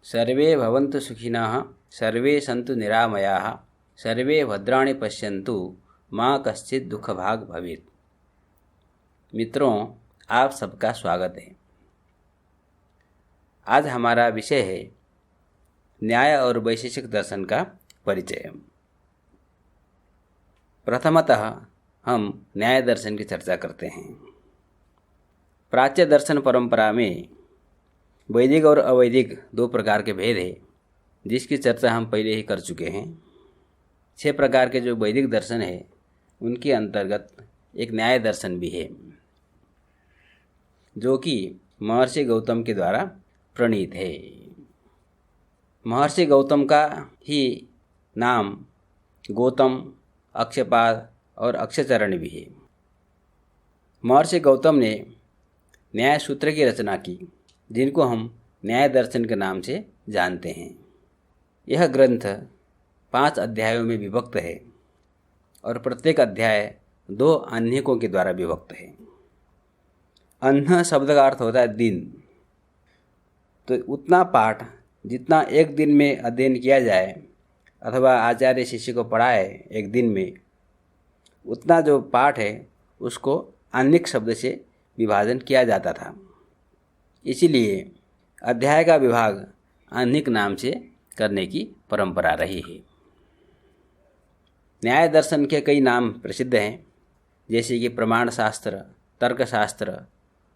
सर्वे भवन्तु सुखिनः, सर्वे सन्तु निरामयाः, सर्वे भद्राणि पश्यन्तु, माँ कश्चित् दुःखभाग् भवेत्। मित्रों, आप सबका स्वागत है। आज हमारा विषय है न्याय और वैशेषिक दर्शन का परिचय। प्रथमतः हम न्याय दर्शन की चर्चा करते हैं। प्राच्य दर्शन परंपरा में वैदिक और अवैदिक दो प्रकार के भेद है, जिसकी चर्चा हम पहले ही कर चुके हैं। 6 प्रकार के जो वैदिक दर्शन है उनके अंतर्गत एक न्याय दर्शन भी है, जो कि महर्षि गौतम के द्वारा प्रणीत है। महर्षि गौतम का ही नाम गौतम, अक्षपाद और अक्षचरण भी है। महर्षि गौतम ने न्याय सूत्र की रचना की, जिनको हम न्याय दर्शन के नाम से जानते हैं। यह ग्रंथ 5 अध्यायों में विभक्त है और प्रत्येक अध्याय 2 आह्निकों के द्वारा विभक्त है। अह्न शब्द का अर्थ होता है दिन। तो उतना पाठ जितना एक दिन में अध्ययन किया जाए अथवा आचार्य शिष्य को पढ़ाए एक दिन में, उतना जो पाठ है उसको आह्निक शब्द से विभाजन किया जाता था। इसीलिए अध्याय का विभाग आह्निक नाम से करने की परंपरा रही है। न्याय दर्शन के कई नाम प्रसिद्ध हैं, जैसे कि प्रमाण शास्त्र, तर्कशास्त्र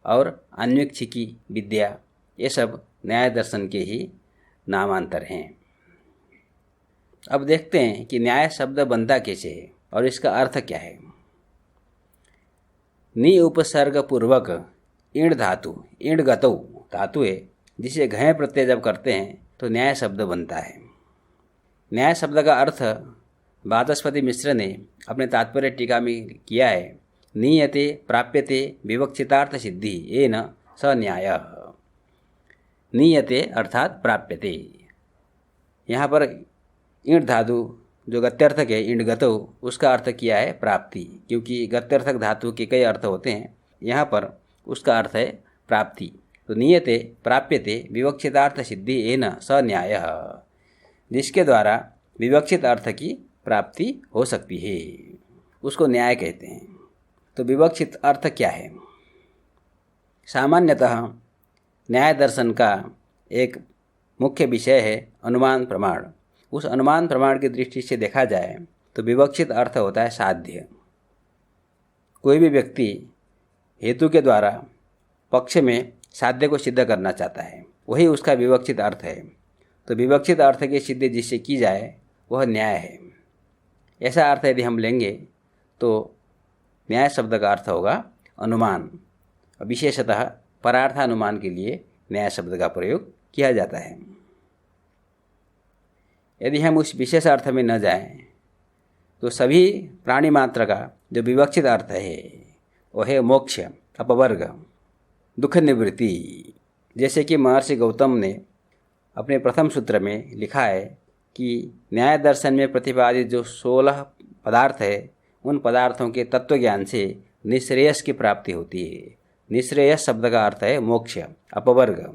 और अन्वीक्षिकी विद्या। ये सब न्याय दर्शन के ही नामांतर हैं। अब देखते हैं कि न्याय शब्द बनता कैसे है और इसका अर्थ क्या है। नि उपसर्ग पूर्वक ईण धातु, ईण गतौ धातु है, जिसे घय प्रत्यय जब करते हैं तो न्याय शब्द बनता है। न्याय शब्द का अर्थ वाचस्पति मिश्र ने अपने तात्पर्य टीका में किया है। नीयते प्राप्यते विवक्षितार्थ सिद्धि येन स न्यायः। नीयते अर्थात प्राप्यते। यहाँ पर ईण धातु जो गत्यर्थक है, ईण गतौ, उसका अर्थ किया है प्राप्ति, क्योंकि गत्यर्थक धातु के कई अर्थ होते हैं। यहाँ पर उसका अर्थ है प्राप्ति। तो नियते प्राप्यते विवक्षितार्थ सिद्धि येन स न्यायः, जिसके द्वारा विवक्षित अर्थ की प्राप्ति हो सकती है, उसको न्याय कहते हैं। तो विवक्षित अर्थ क्या है? सामान्यतः न्याय दर्शन का एक मुख्य विषय है अनुमान प्रमाण। उस अनुमान प्रमाण की दृष्टि से देखा जाए तो विवक्षित अर्थ होता है साध्य। कोई भी व्यक्ति हेतु के द्वारा पक्ष में साध्य को सिद्ध करना चाहता है, वही उसका विवक्षित अर्थ है। तो विवक्षित अर्थ की सिद्धि जिससे की जाए वह न्याय है। ऐसा अर्थ यदि हम लेंगे तो न्याय शब्द का अर्थ होगा अनुमान। विशेषतः परार्थानुमान के लिए न्याय शब्द का प्रयोग किया जाता है। यदि हम उस विशेष अर्थ में न जाएं तो सभी प्राणी मात्र का जो विवक्षित अर्थ है वह है मोक्ष, अपवर्ग, दुख निवृत्ति। जैसे कि महर्षि गौतम ने अपने प्रथम सूत्र में लिखा है कि न्याय दर्शन में प्रतिपादित जो 16 पदार्थ है, उन पदार्थों के तत्व ज्ञान से निःश्रेयस की प्राप्ति होती है। निःश्रेयस शब्द का अर्थ है मोक्ष, अपवर्ग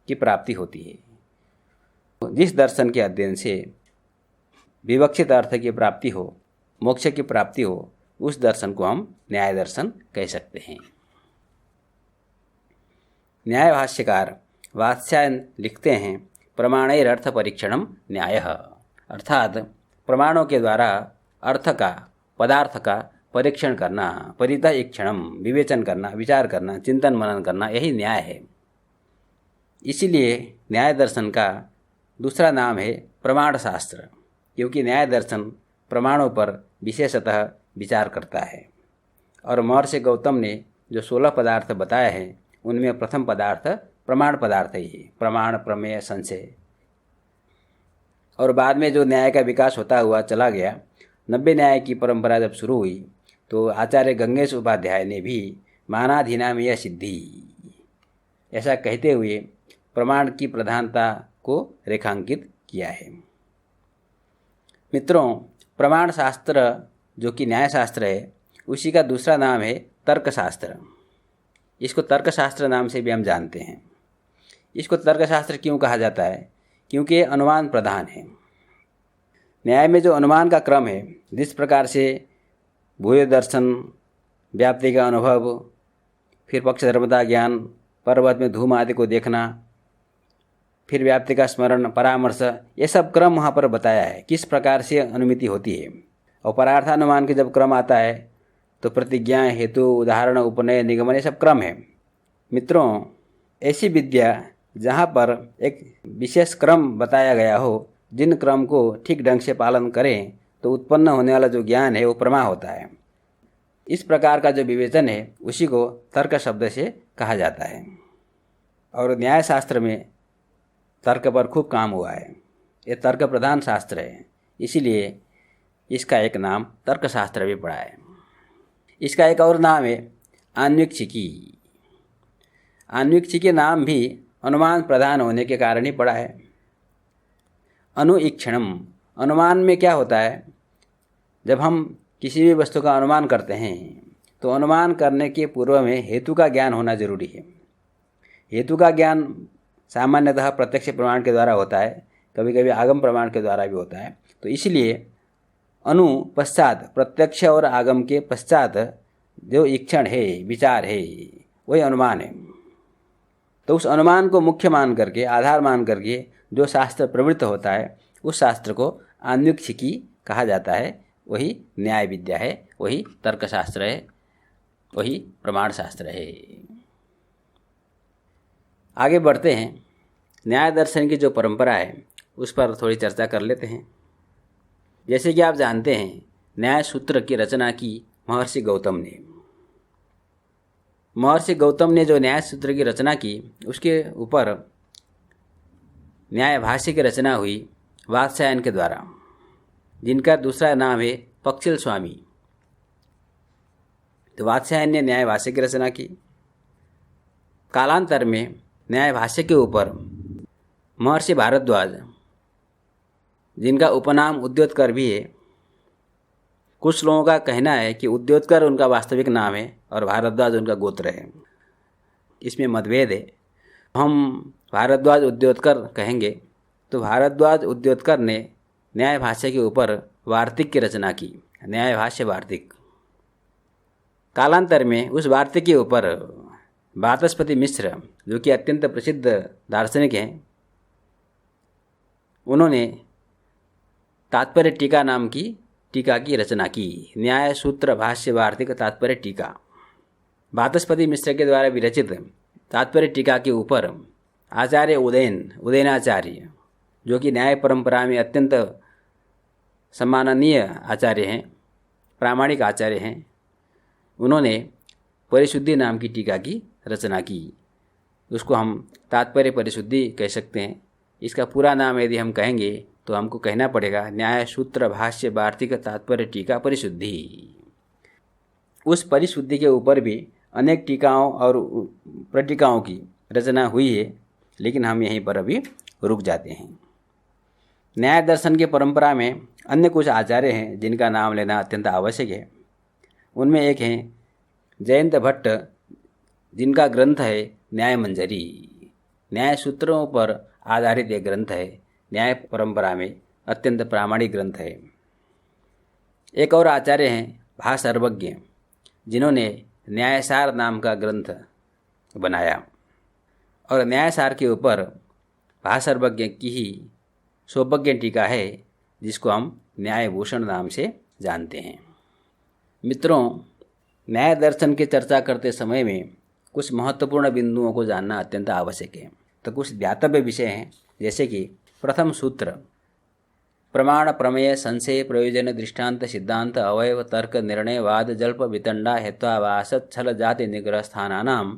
की प्राप्ति होती है। जिस दर्शन के अध्ययन से विवक्षित अर्थ की प्राप्ति हो, मोक्ष की प्राप्ति हो, उस दर्शन को हम न्याय दर्शन कह सकते हैं। न्याय भाष्यकार वात्स्यायन लिखते हैं, प्रमाणैरर्थ परीक्षणम न्यायः, अर्थात प्रमाणों के द्वारा अर्थ का, पदार्थ का परीक्षण करना, परितईक्षणम, विवेचन करना, विचार करना, चिंतन मनन करना, यही न्याय है। इसीलिए न्याय दर्शन का दूसरा नाम है प्रमाण शास्त्र, क्योंकि न्याय दर्शन प्रमाणों पर विशेषतः विचार करता है। और महर्षि गौतम ने जो 16 पदार्थ बताए हैं, उनमें प्रथम पदार्थ प्रमाण पदार्थ ही है, प्रमाण, प्रमेय, संशय। और बाद में जो न्याय का विकास होता हुआ चला गया, 90 न्याय की परंपरा जब शुरू हुई तो आचार्य गंगेश उपाध्याय ने भी मानाधीनामेय सिद्धि ऐसा कहते हुए प्रमाण की प्रधानता को रेखांकित किया है। मित्रों, प्रमाण शास्त्र जो कि न्याय शास्त्र है, उसी का दूसरा नाम है तर्कशास्त्र। इसको तर्कशास्त्र नाम से भी हम जानते हैं। इसको तर्कशास्त्र क्यों कहा जाता है? क्योंकि ये अनुमान प्रधान है। न्याय में जो अनुमान का क्रम है, जिस प्रकार से भूय दर्शन, व्याप्ति का अनुभव, फिर पक्ष धर्मता ज्ञान, पर्वत में धूम आदि को देखना, फिर व्याप्ति का स्मरण, परामर्श, ये सब क्रम वहाँ पर बताया है किस प्रकार से अनुमिति होती है। और परार्थानुमान के जब क्रम आता है तो प्रतिज्ञा, हेतु, उदाहरण, उपनय, निगमन, ये सब क्रम है। मित्रों, ऐसी विद्या जहाँ पर एक विशेष क्रम बताया गया हो, जिन क्रम को ठीक ढंग से पालन करें तो उत्पन्न होने वाला जो ज्ञान है वो प्रमा होता है। इस प्रकार का जो विवेचन है उसी को तर्क शब्द से कहा जाता है। और न्याय शास्त्र में तर्क पर खूब काम हुआ है। ये तर्क प्रधान शास्त्र है, इसीलिए इसका एक नाम तर्कशास्त्र भी पड़ा है। इसका एक और नाम है आन्वीक्षिकी। आन्वीक्षिकी नाम भी अनुमान प्रधान होने के कारण ही पड़ा है। अनुईक्षणम, अनुमान में क्या होता है, जब हम किसी भी वस्तु का अनुमान करते हैं तो अनुमान करने के पूर्व में हेतु का ज्ञान होना जरूरी है। हेतु का ज्ञान सामान्यतः प्रत्यक्ष प्रमाण के द्वारा होता है, कभी कभी आगम प्रमाण के द्वारा भी होता है। तो इसलिए अनु पश्चात, प्रत्यक्ष और आगम के पश्चात जो ईक्षण है, विचार है, वही अनुमान है। तो उस अनुमान को मुख्य मान करके, आधार मान करके जो शास्त्र प्रवृत्त होता है उस शास्त्र को आन्वीक्षिकी कहा जाता है। वही न्याय विद्या है, वही तर्कशास्त्र है, वही प्रमाण शास्त्र है। आगे बढ़ते हैं। न्याय दर्शन की जो परंपरा है उस पर थोड़ी चर्चा कर लेते हैं। जैसे कि आप जानते हैं, न्याय सूत्र की रचना की महर्षि गौतम ने। महर्षि गौतम ने जो न्याय सूत्र की रचना की, उसके ऊपर न्याय भाष्य की रचना हुई वात्स्यायन के द्वारा, जिनका दूसरा नाम है पक्षिल स्वामी। तो वात्स्यायन ने न्याय भाष्य की रचना की। कालांतर में न्याय भाष्य के ऊपर महर्षि भारद्वाज, जिनका उपनाम उद्योतकर भी है, कुछ लोगों का कहना है कि उद्योतकर उनका वास्तविक नाम है और भारद्वाज उनका गोत्र है। इसमें मतभेद है। हम भारद्वाज उद्योतकर कहेंगे तो भारद्वाज उद्योतकर ने न्याय भाष्य के ऊपर वार्तिक की रचना की, न्याय भाष्य वार्तिक। कालांतर में उस वार्तिक के ऊपर वाचस्पति मिश्र, जो कि अत्यंत प्रसिद्ध दार्शनिक हैं, उन्होंने तात्पर्य टीका नाम की टीका की रचना की, न्याय सूत्र भाष्य वार्तिक तात्पर्य टीका। वाचस्पति मिश्र के द्वारा विरचित तात्पर्य टीका के ऊपर आचार्य उदयनाचार्य, जो कि न्याय परंपरा में अत्यंत सम्माननीय आचार्य हैं, प्रामाणिक आचार्य हैं, उन्होंने परिशुद्धि नाम की टीका की रचना की। उसको हम तात्पर्य परिशुद्धि कह सकते हैं। इसका पूरा नाम यदि हम कहेंगे तो हमको कहना पड़ेगा न्याय सूत्र भाष्य वार्तिक तात्पर्य टीका परिशुद्धि। उस परिशुद्धि के ऊपर भी अनेक टीकाओं और प्रटीकाओं की रचना हुई है, लेकिन हम यहीं पर अभी रुक जाते हैं। न्याय दर्शन की परंपरा में अन्य कुछ आचार्य हैं जिनका नाम लेना अत्यंत आवश्यक है। उनमें एक हैं जयंत भट्ट, जिनका ग्रंथ है न्याय मंजरी। न्याय सूत्रों पर आधारित एक ग्रंथ है, न्याय परंपरा में अत्यंत प्रामाणिक ग्रंथ है। एक और आचार्य हैं भासर्वज्ञ, जिन्होंने न्यायसार नाम का ग्रंथ बनाया और न्यायसार के ऊपर भासर्वज्ञ की ही सौभज्ञ टीका है, जिसको हम न्यायभूषण नाम से जानते हैं। मित्रों, न्याय दर्शन की चर्चा करते समय में कुछ महत्वपूर्ण बिंदुओं को जानना अत्यंत आवश्यक है। तो कुछ ध्यातव्य विषय हैं, जैसे कि प्रथम सूत्र प्रमाण प्रमेय संशय प्रयोजन दृष्टांत सिद्धांत अवयव तर्क निर्णय वाद जल्प वितंडा हेत्वाभास छल जाति निग्रह स्थानानाम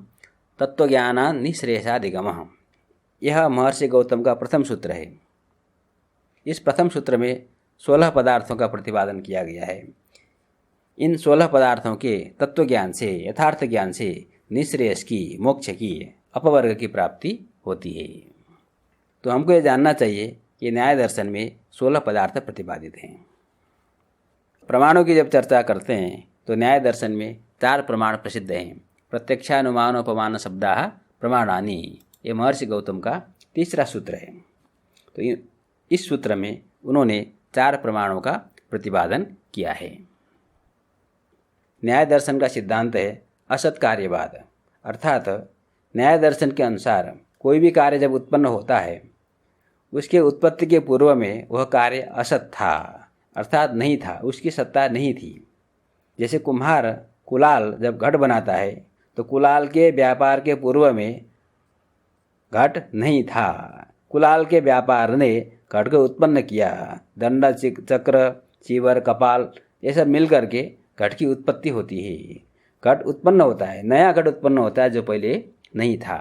तत्वज्ञानान् निःश्रेयसाधिगमः। यह महर्षि गौतम का प्रथम सूत्र है। इस प्रथम सूत्र में 16 पदार्थों का प्रतिपादन किया गया है। इन 16 पदार्थों के तत्वज्ञान से, यथार्थ ज्ञान से निःश्रेयस की, मोक्ष की, अपवर्ग की प्राप्ति होती है। तो हमको ये जानना चाहिए कि न्याय दर्शन में 16 पदार्थ प्रतिपादित हैं। प्रमाणों की जब चर्चा करते हैं तो न्याय दर्शन में 4 प्रमाण प्रसिद्ध हैं। प्रत्यक्षानुमानोपमान शब्दाः प्रमाणानि, ये महर्षि गौतम का तीसरा सूत्र है। तो इस सूत्र में उन्होंने 4 प्रमाणों का प्रतिपादन किया है। न्याय दर्शन का सिद्धांत है असत कार्यवाद, अर्थात न्याय दर्शन के अनुसार कोई भी कार्य जब उत्पन्न होता है उसके उत्पत्ति के पूर्व में वह कार्य असत था, अर्थात नहीं था, उसकी सत्ता नहीं थी। जैसे कुम्हार कुलाल जब घट बनाता है तो कुलाल के व्यापार के पूर्व में घट नहीं था, कुलाल के व्यापार ने घट को उत्पन्न किया। दंड चक्र चीवर कपाल ये सब मिल करके घट की उत्पत्ति होती है। घट उत्पन्न होता है, नया घट उत्पन्न होता है जो पहले नहीं था।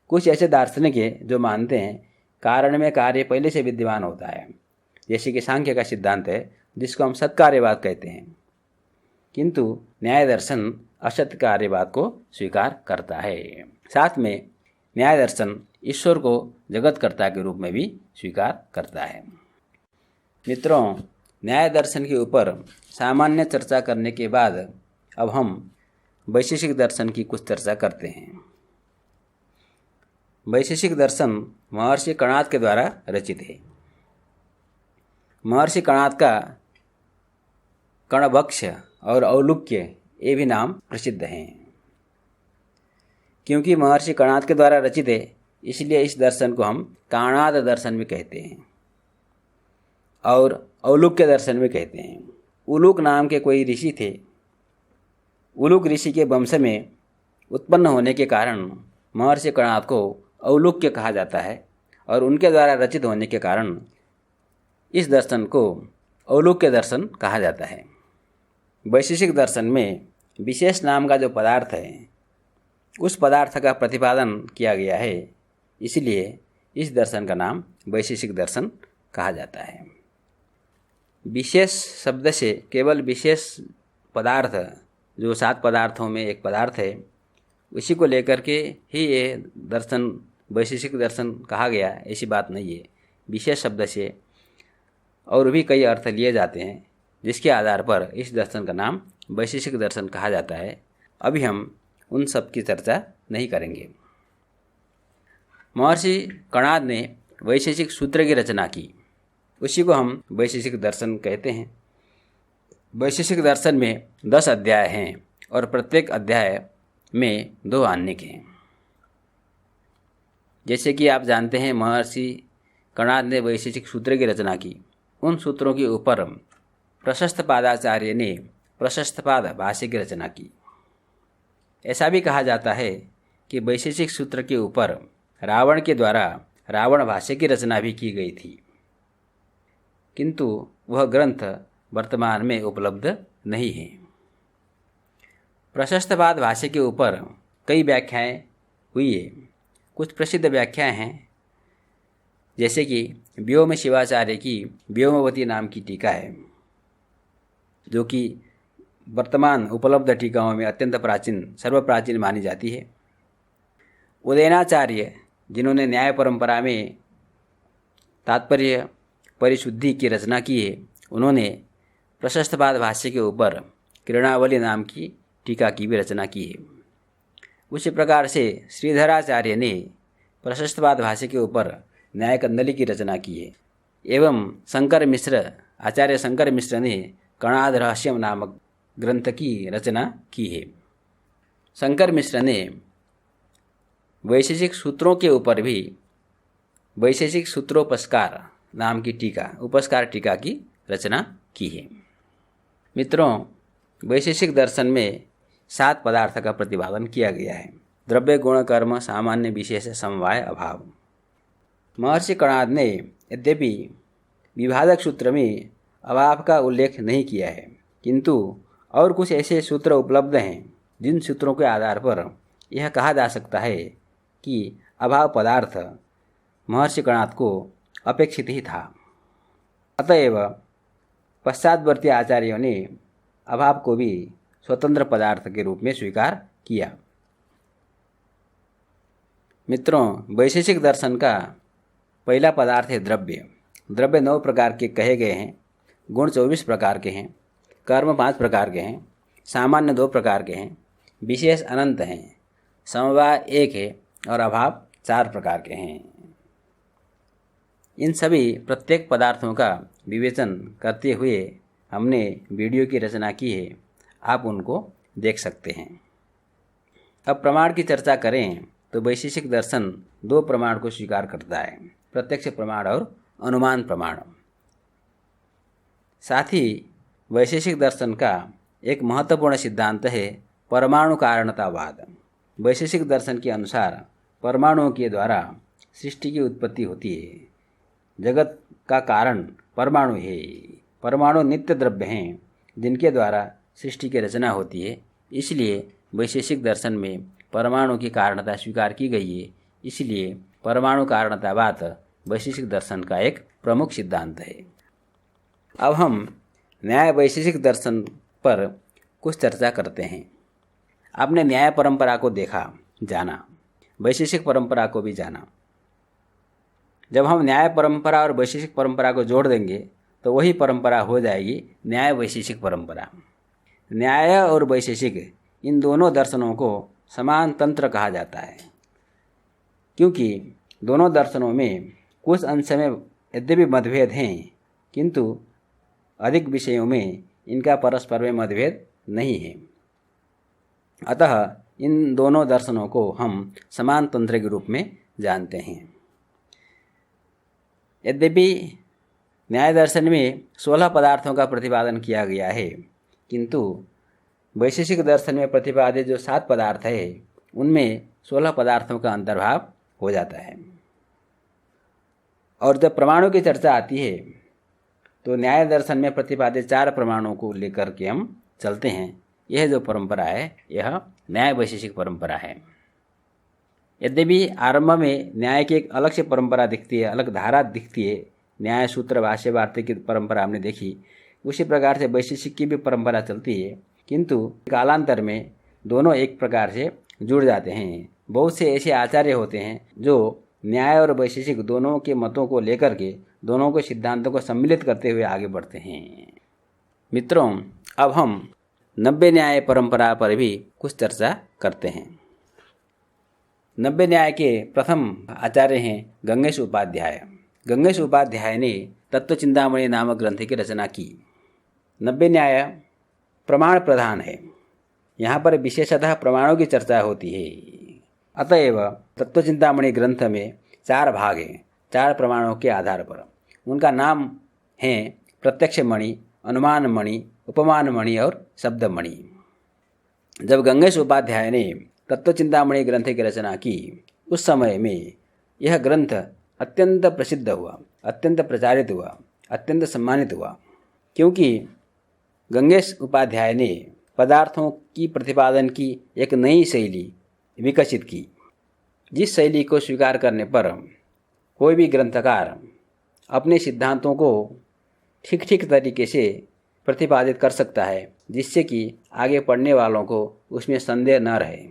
कुछ ऐसे दार्शनिक हैं जो मानते हैं कारण में कार्य पहले से विद्यमान होता है, जैसे कि सांख्य का सिद्धांत है जिसको हम सत्कार्यवाद कहते हैं, किंतु न्याय दर्शन असत कार्यवाद को स्वीकार करता है। साथ में न्याय दर्शन ईश्वर को जगतकर्ता के रूप में भी स्वीकार करता है। मित्रों, न्याय दर्शन के ऊपर सामान्य चर्चा करने के बाद अब हम वैशेषिक दर्शन की कुछ चर्चा करते हैं। वैशेषिक दर्शन महर्षि कणाद के द्वारा रचित है। महर्षि कणाद का कणभक्ष और औलुक्य ये भी नाम प्रसिद्ध हैं। क्योंकि महर्षि कणाद के द्वारा रचित है इसलिए इस दर्शन को हम काणाद दर्शन भी कहते हैं और औलुक्य दर्शन भी कहते हैं। उलूक नाम के कोई ऋषि थे। उलूक ऋषि के वंश में उत्पन्न होने के कारण महर्षि कणाद को औलुक्य कहा जाता है और उनके द्वारा रचित होने के कारण इस दर्शन को औलुक्य दर्शन कहा जाता है। वैशेषिक दर्शन में विशेष नाम का जो पदार्थ है उस पदार्थ का प्रतिपादन किया गया है, इसलिए इस दर्शन का नाम वैशेषिक दर्शन कहा जाता है। विशेष शब्द से केवल विशेष पदार्थ जो 7 पदार्थों में एक पदार्थ है उसी को लेकर के ही ये दर्शन वैशेषिक दर्शन कहा गया, ऐसी बात नहीं है। विशेष शब्द से और भी कई अर्थ लिए जाते हैं जिसके आधार पर इस दर्शन का नाम वैशेषिक दर्शन कहा जाता है। अभी हम उन सब की चर्चा नहीं करेंगे। महर्षि कणाद ने वैशेषिक सूत्र की रचना की, उसी को हम वैशेषिक दर्शन कहते हैं। वैशेषिक दर्शन में 10 अध्याय हैं और प्रत्येक अध्याय में 2 आह्निक हैं। जैसे कि आप जानते हैं महर्षि कणाद ने वैशेषिक सूत्र की रचना की। उन सूत्रों के ऊपर प्रशस्त पादाचार्य ने प्रशस्त पाद भाष्य की रचना की। ऐसा भी कहा जाता है कि वैशेषिक सूत्र के ऊपर रावण के द्वारा रावण भाष्य की रचना भी की गई थी, किंतु वह ग्रंथ वर्तमान में उपलब्ध नहीं है। प्रशस्त पाद भाष्य के ऊपर कई व्याख्याएं हुई है। कुछ प्रसिद्ध व्याख्याएं हैं, जैसे कि व्योम शिवाचार्य की व्योमवती नाम की टीका है जो कि वर्तमान उपलब्ध टीकाओं में अत्यंत प्राचीन सर्वप्राचीन मानी जाती है। उदयनाचार्य जिन्होंने न्याय परंपरा में तात्पर्य परिशुद्धि की रचना की है, उन्होंने प्रशस्तपाद भाष्य के ऊपर किरणावली नाम की टीका की भी रचना की है। उसी प्रकार से श्रीधराचार्य ने प्रशस्तपाद भाष्य के ऊपर न्याय कंदली की रचना की है। एवं शंकर मिश्र आचार्य शंकर मिश्र ने कणाद रहस्यम नामक ग्रंथ की रचना की है। शंकर मिश्र ने वैशेषिक सूत्रों के ऊपर भी वैशेषिक सूत्रोपस्कार नाम की टीका उपस्कार टीका की रचना की है। मित्रों, वैशेषिक दर्शन में 7 पदार्थ का प्रतिपादन किया गया है। द्रव्य गुण कर्म सामान्य विशेष समवाय अभाव। महर्षि कणाद ने यद्यपि विभाजक सूत्र में अभाव का उल्लेख नहीं किया है, किंतु और कुछ ऐसे सूत्र उपलब्ध हैं जिन सूत्रों के आधार पर यह कहा जा सकता है कि अभाव पदार्थ महर्षि कणाद को अपेक्षित ही था। अतएव पश्चातवर्ती आचार्यों ने अभाव को भी स्वतंत्र पदार्थ के रूप में स्वीकार किया। मित्रों, वैशेषिक दर्शन का पहला पदार्थ है द्रव्य। द्रव्य 9 प्रकार के कहे गए हैं, गुण 24 प्रकार के हैं, कर्म 5 प्रकार के हैं, सामान्य 2 प्रकार के हैं, विशेष अनंत हैं, समवाय 1 है और अभाव 4 प्रकार के हैं। इन सभी प्रत्येक पदार्थों का विवेचन करते हुए हमने वीडियो की रचना की है, आप उनको देख सकते हैं। अब प्रमाण की चर्चा करें तो वैशेषिक दर्शन दो प्रमाण को स्वीकार करता है, प्रत्यक्ष प्रमाण और अनुमान प्रमाण। साथ ही वैशेषिक दर्शन का एक महत्वपूर्ण सिद्धांत है परमाणु कारणतावाद। वैशेषिक दर्शन के अनुसार परमाणुओं के द्वारा सृष्टि की उत्पत्ति होती है। जगत का कारण परमाणु है। परमाणु नित्य द्रव्य हैं जिनके द्वारा सृष्टि की रचना होती है। इसलिए वैशेषिक दर्शन में परमाणु की कारणता स्वीकार की गई है। इसलिए परमाणु कारणतावाद वैशेषिक दर्शन का एक प्रमुख सिद्धांत है। अब हम न्याय वैशेषिक दर्शन पर कुछ चर्चा करते हैं। आपने न्याय परंपरा को देखा, जाना, वैशेषिक परंपरा को भी जाना। जब हम न्याय परंपरा और वैशेषिक परंपरा को जोड़ देंगे तो वही परंपरा हो जाएगी न्याय वैशेषिक परंपरा। न्याय और वैशेषिक इन दोनों दर्शनों को समान तंत्र कहा जाता है, क्योंकि दोनों दर्शनों में कुछ अंश में यद्यपि मतभेद हैं, किंतु अधिक विषयों में इनका परस्पर में मतभेद नहीं है। अतः इन दोनों दर्शनों को हम समान तंत्र के रूप में जानते हैं। यद्यपि न्याय दर्शन में 16 पदार्थों का प्रतिपादन किया गया है, किंतु वैशेषिक दर्शन में प्रतिपादित जो 7 पदार्थ है उनमें 16 पदार्थों का अंतर्भाव हो जाता है। और जब प्रमाणों की चर्चा आती है तो न्याय दर्शन में प्रतिपादित 4 प्रमाणों को लेकर के हम चलते हैं। यह जो परंपरा है यह न्याय वैशेषिक परंपरा है। यद्यपि आरंभ में न्याय की एक अलग से परंपरा दिखती है, अलग धारा दिखती है। न्याय सूत्र भाष्य वार्तिक की परंपरा हमने देखी, उसी प्रकार से वैशेषिक की भी परंपरा चलती है, किंतु कालांतर में दोनों एक प्रकार से जुड़ जाते हैं। बहुत से ऐसे आचार्य होते हैं जो न्याय और वैशेषिक दोनों के मतों को लेकर के दोनों के सिद्धांतों को सम्मिलित करते हुए आगे बढ़ते हैं। मित्रों, अब हम 90 न्याय परंपरा पर भी कुछ चर्चा करते हैं। 90 न्याय के प्रथम आचार्य हैं गंगेश उपाध्याय। गंगेश उपाध्याय ने तत्वचिंतामणि नामक ग्रंथ की रचना की। 90 न्याय प्रमाण प्रधान है। यहाँ पर विशेषतः प्रमाणों की चर्चा होती है। अतएव तत्वचिंतामणि ग्रंथ में 4 भाग हैं, 4 प्रमाणों के आधार पर। उनका नाम है प्रत्यक्ष मणि, अनुमान मणि, उपमान मणि और शब्द मणि। जब गंगेश उपाध्याय ने तत्वचिंतामणि ग्रंथ की रचना की, उस समय में यह ग्रंथ अत्यंत प्रसिद्ध हुआ, अत्यंत प्रचारित हुआ, अत्यंत सम्मानित हुआ, क्योंकि गंगेश उपाध्याय ने पदार्थों की प्रतिपादन की एक नई शैली विकसित की, जिस शैली को स्वीकार करने पर कोई भी ग्रंथकार अपने सिद्धांतों को ठीक ठीक तरीके से प्रतिपादित कर सकता है, जिससे कि आगे पढ़ने वालों को उसमें संदेह न रहे।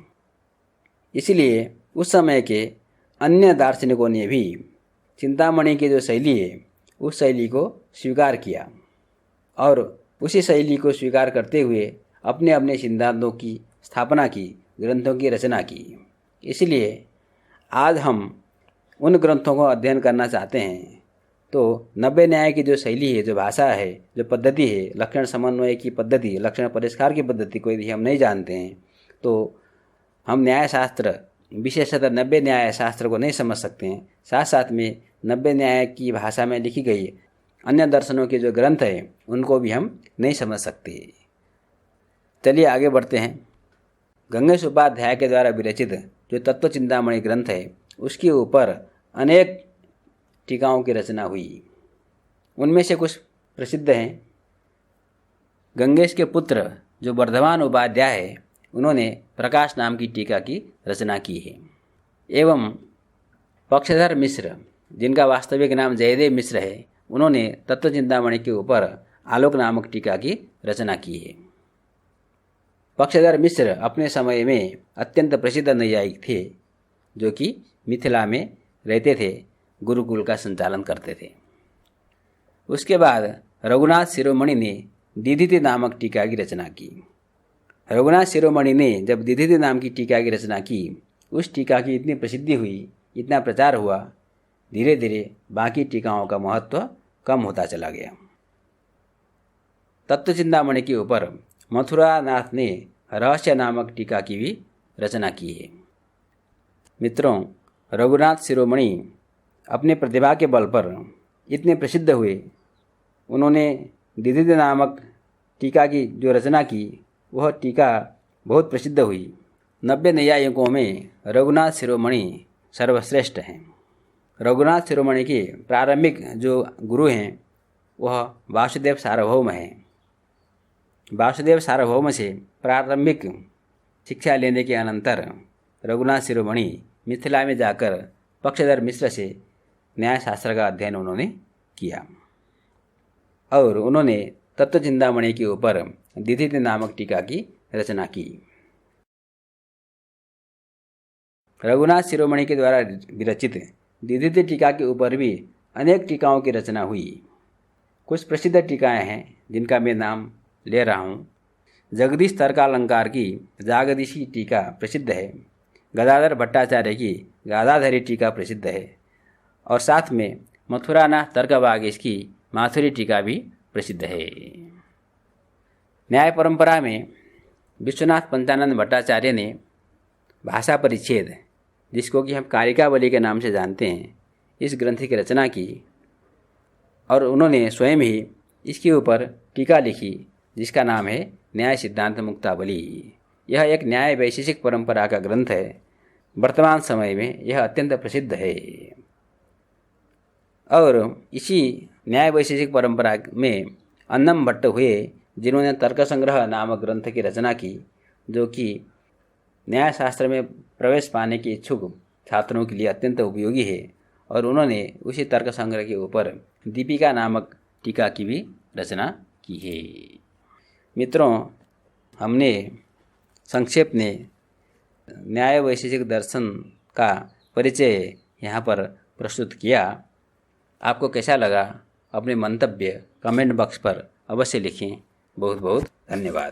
इसलिए उस समय के अन्य दार्शनिकों ने भी चिंतामणि की जो शैली है उस शैली को स्वीकार किया और उसी शैली को स्वीकार करते हुए अपने अपने सिद्धांतों की स्थापना की, ग्रंथों की रचना की। इसलिए आज हम उन ग्रंथों को अध्ययन करना चाहते हैं तो 90 न्याय की जो शैली है, जो भाषा है, जो पद्धति है, लक्षण समन्वय की पद्धति, लक्षण परिष्कार की पद्धति को यदि हम नहीं जानते हैं तो हम न्याय शास्त्र, विशेषतः 90 न्याय शास्त्र को नहीं समझ सकते हैं। साथ साथ में 90 न्याय की भाषा में लिखी गई अन्य दर्शनों के जो ग्रंथ हैं उनको भी हम नहीं समझ सकते। चलिए आगे बढ़ते हैं। गंगेश उपाध्याय के द्वारा विरचित जो तत्वचिंतामणि ग्रंथ है उसके ऊपर अनेक टीकाओं की रचना हुई। उनमें से कुछ प्रसिद्ध हैं। गंगेश के पुत्र जो वर्धमान उपाध्याय है उन्होंने प्रकाश नाम की टीका की रचना की है, एवं पक्षधर मिश्र, जिनका वास्तविक नाम जयदेव मिश्र है, उन्होंने तत्वचिंतामणि के ऊपर आलोक नामक टीका की रचना की है। पक्षधर मिश्र अपने समय में अत्यंत प्रसिद्ध नैयायिक थे, जो कि मिथिला में रहते थे, गुरुकुल का संचालन करते थे। उसके बाद रघुनाथ शिरोमणि ने दीधिति नामक टीका की रचना की। रघुनाथ शिरोमणि ने जब दीधिति नाम की टीका की रचना की, उस टीका की इतनी प्रसिद्धि हुई, इतना प्रचार हुआ धीरे धीरे बाकी टीकाओं का महत्व कम होता चला गया। तत्वचिंतामणि के ऊपर मथुरानाथ ने रहस्य नामक टीका की भी रचना की है। मित्रों, रघुनाथ शिरोमणि अपने प्रतिभा के बल पर इतने प्रसिद्ध हुए, उन्होंने दिदिद नामक टीका की जो रचना की वह टीका बहुत प्रसिद्ध हुई। 90 नैयायिकों में रघुनाथ शिरोमणि सर्वश्रेष्ठ हैं। रघुनाथ शिरोमणि के प्रारंभिक जो गुरु हैं वह वासुदेव सार्वभौम हैं। वासुदेव सार्वभौम से प्रारंभिक शिक्षा लेने के अनंतर रघुनाथ शिरोमणि मिथिला में जाकर पक्षधर मिश्र से न्यायशास्त्र का अध्ययन उन्होंने किया और उन्होंने तत्वचिंतामणि के ऊपर दिदिद नामक टीका की रचना की। रघुनाथ शिरोमणि के द्वारा विरचित दिदिद टीका के ऊपर भी अनेक टीकाओं की रचना हुई। कुछ प्रसिद्ध टीकाएं हैं जिनका मैं नाम ले रहा हूँ। जगदीश तर्कालंकार की जागदीशी टीका प्रसिद्ध है। गदाधर भट्टाचार्य की गादाधरी टीका प्रसिद्ध है और साथ में मथुरानाथ तर्कवागीश की माथुरी टीका भी प्रसिद्ध है। न्याय परंपरा में विश्वनाथ पंचानंद भट्टाचार्य ने भाषा परिच्छेद, जिसको कि हम कारिकावली के नाम से जानते हैं, इस ग्रंथ की रचना की और उन्होंने स्वयं ही इसके ऊपर टीका लिखी जिसका नाम है न्याय सिद्धांत मुक्तावली। यह एक न्याय वैशेषिक परंपरा का ग्रंथ है। वर्तमान समय में यह अत्यंत प्रसिद्ध है और इसी न्याय वैशेषिक परंपरा में अन्नम भट्ट हुए जिन्होंने तर्क संग्रह नामक ग्रंथ की रचना की, जो कि न्यायशास्त्र में प्रवेश पाने के इच्छुक छात्रों के लिए अत्यंत उपयोगी है और उन्होंने उसी तर्क संग्रह के ऊपर दीपिका नामक टीका की भी रचना की है। मित्रों, हमने संक्षेप में न्याय वैशेषिक दर्शन का परिचय यहाँ पर प्रस्तुत किया। आपको कैसा लगा? अपने मंतव्य कमेंट बॉक्स पर अवश्य लिखें। बहुत बहुत धन्यवाद।